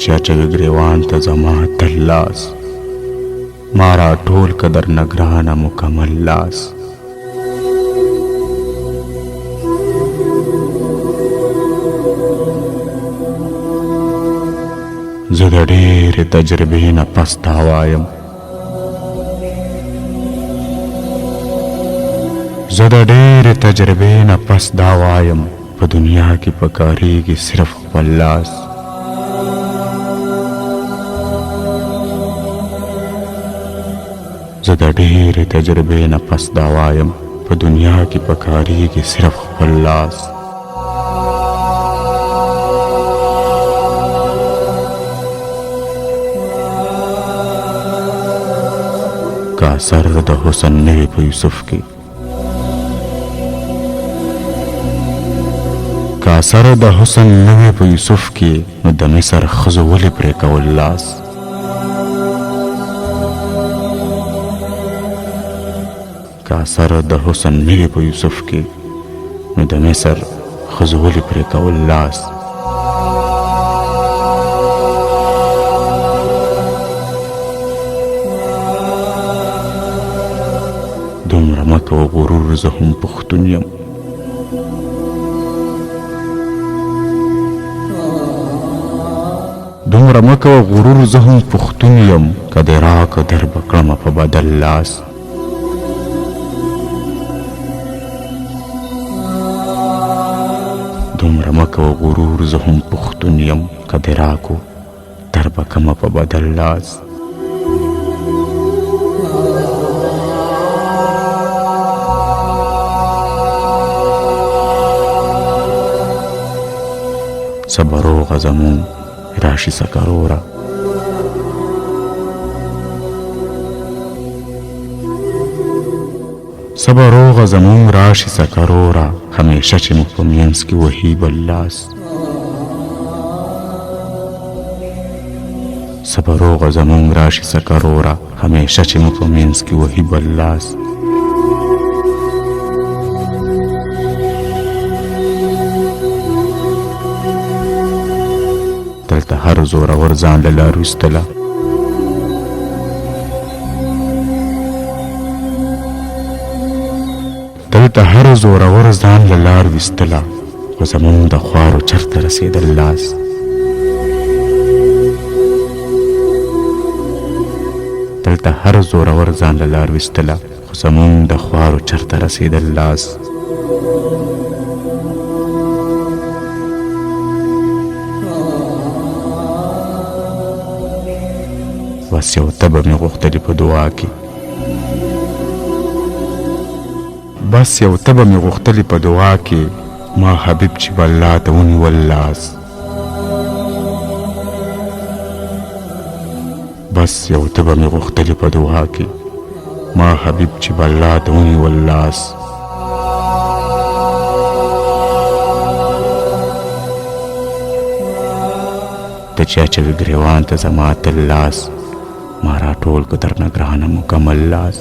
چې اچوي ګریوان ته زما تل لاس ما را ټول که درنه ګرانه مکمل لاس زه د ډېرې تجربې نه پس دا وایم زه د ډېرې تجربې نه پس دا وایم په دنیا کې پکارېږي صرف خپل لاس زه د ډېرې تجربې نه پس دا وایم په دنیا کې پکارېږي صرف خپل لاس که اثر د حسن نه وي په یوسف کې که اثر د حسن نه وي په یوسف کې نو د مصر ښځو ولې پرې کول لاس که اثر د حسن نه وي په یوسف کې نو د مصر ښځو ولې پرې کول لاس دومره مه کوه غرور زه هم پښتون یم دومره مه کوه غرور زه هم پښتون یم که دې راکه در به کړمه په بدل لاس دومره مه کوه غرور زه هم پښتون یم که دې راکو در به کړمه په بدل لاس صبروغه زمون راشي سکروره صبروغه زمون راشي سکروره همیشه چې مو په مینځ کې وهي بل لاس صبروغه زمون راشي سکروره همیشه چې مو په مینځ کې وهي بل لاس دلته هر زورور ځان له لار ویستله دلته هر زورور ځان له لار ویستله خو زمونږ د خوارو چرته رسېدل لاس دلته هر زورور ځان له لار ویستله خو زمونږ د خوارو چرته رسېدل لاس بس یو تبه مې غوښتلې په دعا کې بس یو تبه مې غوښتلې په دعا کې ما حبیب چې به الله ته ونیول لاس بس یو تبه مې غوښتلې په دعا کې ما حبیب چې به الله ته ونیول لاس ته چې اچوي ګریوان ته زما تل لاس ما را ټول که درنه ګرانه مکمل لاس